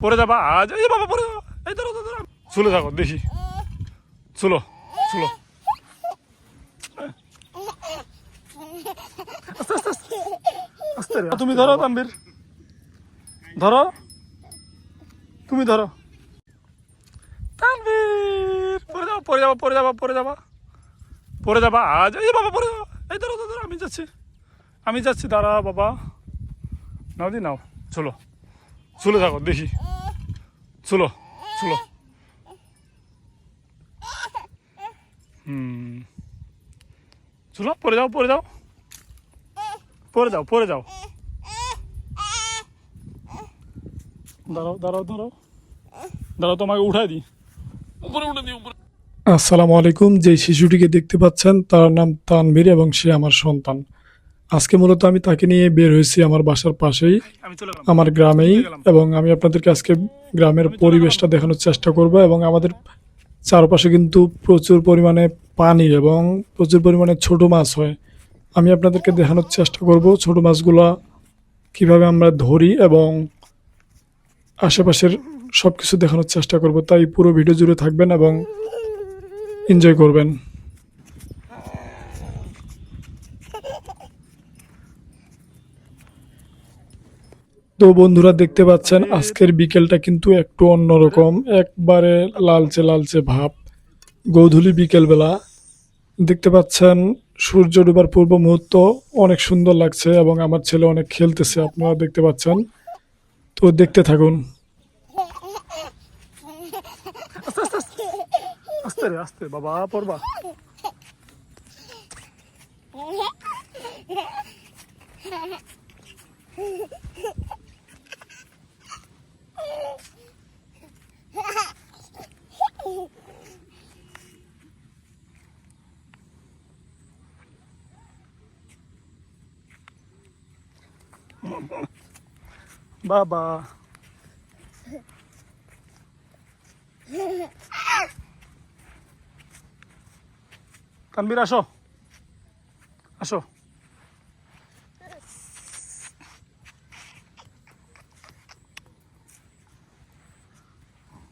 পরে যাবা আজ এই বাবা পরে যাবা এই ধরো ধরো চলে থাকো দেখি চলো চলো আস্তে আস্তে আস্তে আস্তে রে, তুমি ধরো তানবীর ধরো তুমি ধরো তানবীর পরে যাবা পরে যাবা পরে যাবা পরে যাবা পরে যাবা আজ এই বাবা পরে যাবা এই ধরো ধরো আমি যাচ্ছি দাঁড়া বাবা নাও দি নাও চলো চলে থাকো দেখি চলো চলো চলো পরে যাও পরে যাও পরে যাও পরে যাও দাঁড়াও দাঁড়াও দাঁড়াও দাঁড়াও তোমাকে উঠাই দিই উপরে উঠে দিই উপরে। আসসালামু আলাইকুম। যে শিশুটিকে দেখতে পাচ্ছেন তার নাম তানভীর এবং সে আমার সন্তান। আজকে মূলত আমি তাকে নিয়ে বের হয়েছি আমার বাসার পাশেই, আমার গ্রামেই, এবং আমি আপনাদেরকে আজকে গ্রামের পরিবেশটা দেখানোর চেষ্টা করব। এবং আমাদের চারপাশে কিন্তু প্রচুর পরিমাণে পানি এবং প্রচুর পরিমাণে ছোট মাছ হয়। আমি আপনাদেরকে দেখানোর চেষ্টা করব ছোট মাছগুলা কিভাবে আমরা ধরি এবং আশেপাশের সব কিছু দেখানোর চেষ্টা করব। তাই পুরো ভিডিও জুড়ে থাকবেন এবং এনজয় করবেন। তো বন্ধুরা দেখতে পাচ্ছেন আজকের বিকেলটা কিন্তু একটু অন্যরকম, একবারে লালচে লালচে ভাব। গোধূলি বিকেলবেলা দেখতে পাচ্ছেন সূর্য ডোবার পূর্ব মুহূর্ত, অনেক সুন্দর লাগছে এবং আমার ছেলে অনেক খেলতেছে, আপনারা দেখতে পাচ্ছেন। তো দেখতে থাকুন। আস্তে আস্তে আস্তে আস্তে রে আস্তে বাবা পড়বা। বাবা তানবীর আসো আসো।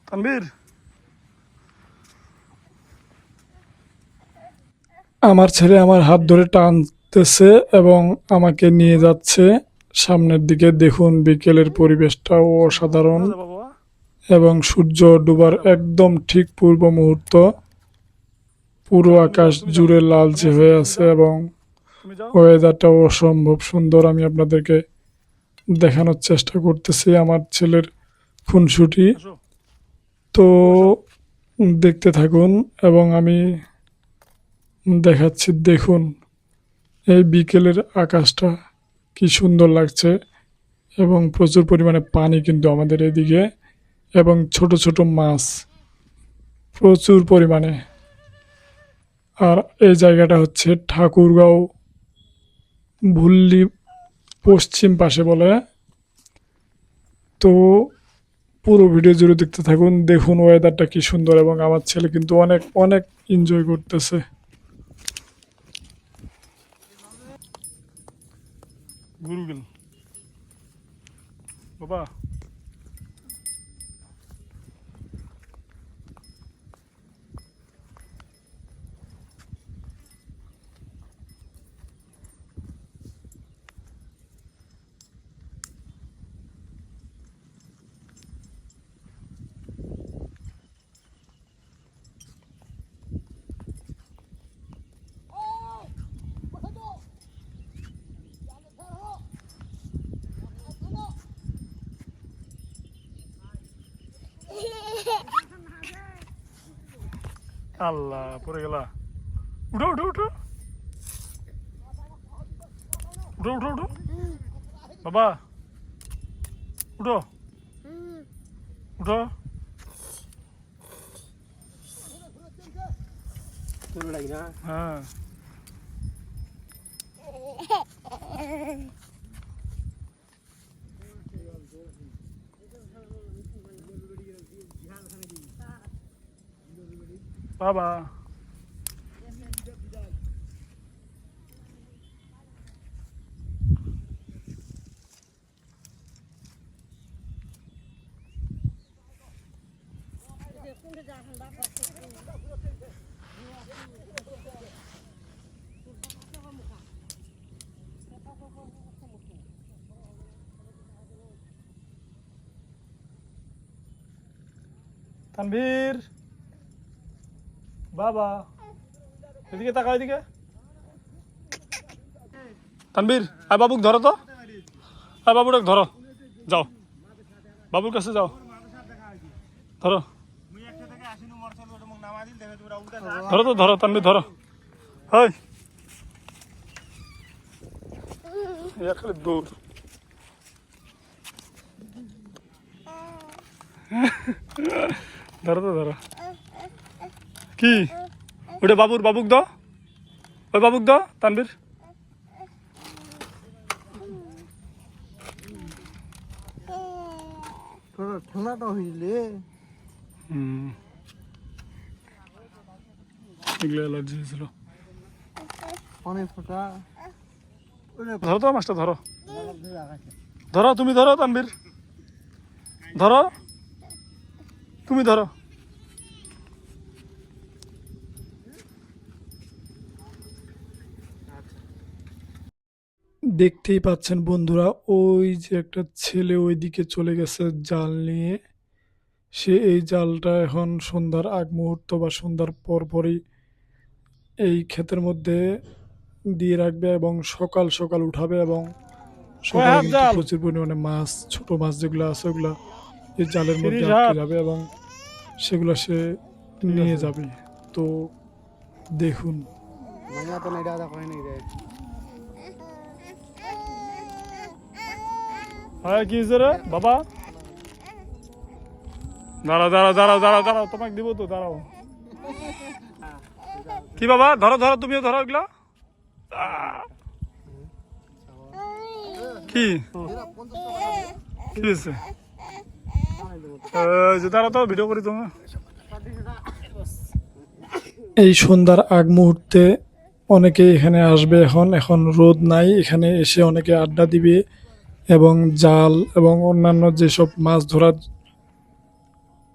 তানবীর আমার ছেলে আমার হাত ধরে টানতেছে এবং আমাকে নিয়ে যাচ্ছে সামনের দিকে। দেখুন বিকেলের পরিবেশটাও অসাধারণ এবং সূর্য ডুবার একদম ঠিক পূর্ব মুহূর্ত। পুরো আকাশ জুড়ে লালচে হয়ে আছে এবং ওয়েদারটা অসম্ভব সুন্দর। আমি আপনাদেরকে দেখানোর চেষ্টা করতেছি আমার ছেলের খুনসুটি। তো দেখতে থাকুন এবং আমি দেখাচ্ছি। দেখুন এই বিকেলের আকাশটা কি সুন্দর লাগছে এবং প্রচুর পরিমাণে পানি কিন্তু আমাদের এদিকে এবং ছোট ছোট মাছ প্রচুর পরিমাণে। আর এই জায়গাটা হচ্ছে ঠাকুরগাঁও ভুল্লি পশ্চিম পাশে বলে। তো পুরো ভিডিও জুড়ে দেখতে থাকুন। দেখুন ওয়েদারটা কি সুন্দর এবং আমার ছেলে কিন্তু অনেক অনেক এনজয় করতেছে। গুরুগিল বাবা আল্লাহ পড়ে গেলা। উঠো উঠো উঠো উঠো উঠো উঠো বাবা উঠো উঠো। হ্যাঁ বাবা তানভীর বাবা এদিকে তাকাও, এদিকে। তানভীর আয় বাবুক ধরো তো, আয় বাবুটাকে ধরো, যাও বাবুর কাছে যাও, ধরো ধরো তো, ধরো তানভীর ধরো। হয় খালি দৌড়। ধরো তো, ধরো। কি ওটা বাবুর, বাবুক দাও, ওই বাবুক দাও তানভীর। ঠান্ডাটা হইলে এগুলো অ্যালার্জি হয়েছিল। অনেক ফোটা ধরো তো মাছটা, ধরো ধরো, তুমি ধরো তানভীর, ধরো তুমি ধরো। দেখতেই পাচ্ছেন বন্ধুরা, ওই যে একটা ছেলে ওইদিকে চলে গেছে জাল নিয়ে। সে এই জালটা এখন সন্ধ্যার আগ মুহূর্ত বা সন্ধ্যার পরপরই এই ক্ষেতের মধ্যে দিয়ে রাখবে এবং সকাল সকাল উঠাবে, এবং সকালে কিন্তু প্রচুর পরিমাণে মাছ, ছোট মাছ যেগুলো আছে ওগুলা এই জালের মধ্যে আটকে যাবে এবং সেগুলো সে নিয়ে যাবে। তো দেখুন, কি রে বাবা, দাঁড়াও দাঁড়াও দাঁড়াও দাঁড়াও দাঁড়াও, তোমাকে দিব তো, দাঁড়াও। কি বাবা, ধরো ধরো, তুমিও ধরো এগুলা। কি হয়েছে? দাঁড়াও তো, ভিডিও করি তোমার। এই সন্ধ্যার আগ মুহূর্তে অনেকে এখানে আসবে। এখন এখন রোদ নাই, এখানে এসে অনেকে আড্ডা দিবে এবং জাল এবং অন্যান্য যেসব মাছ ধরার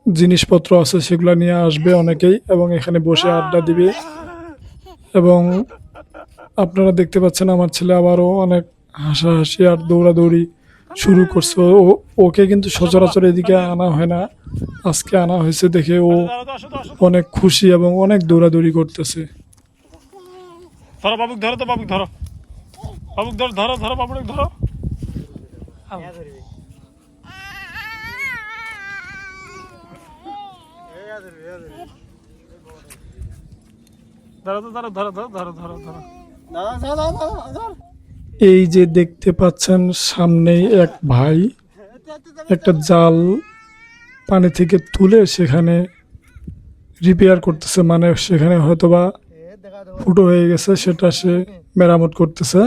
জিনিসপত্র আছে সেগুলো নিয়ে আসবে অনেকেই, এবং এখানে বসে আড্ডা দিবে। এবং আপনারা দেখতে পাচ্ছেন আমার ছেলে আবারও অনেক হাসাহাসি আর দৌড়াদৌড়ি শুরু করছে। ওকে কিন্তু সচরাচর এদিকে আনা হয় না, আজকে আনা হয়েছে দেখে ও অনেক খুশি এবং অনেক দৌড়াদৌড়ি করতেছে। ধরো বাবুক, ধরো তো বাবুক, ধরো বাবুক, ধরো ধরো ধরো বাবুক ধরো। এই যে দেখতে পাচ্ছেন সামনেই এক ভাই একটা জাল পানি থেকে তুলে সেখানে রিপেয়ার করতেছে, মানে সেখানে হয়তোবা ফুটো হয়ে গেছে, সেটা সে মেরামত করতেছে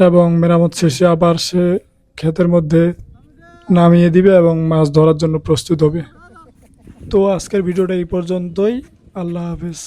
এবং মেরামত শেষে আবার সে ক্ষেতের মধ্যে নামিয়ে দিবে এবং মাছ ধরার জন্য প্রস্তুত হবে। তো আজকের ভিডিওটা এই পর্যন্তই। আল্লাহ হাফেজ।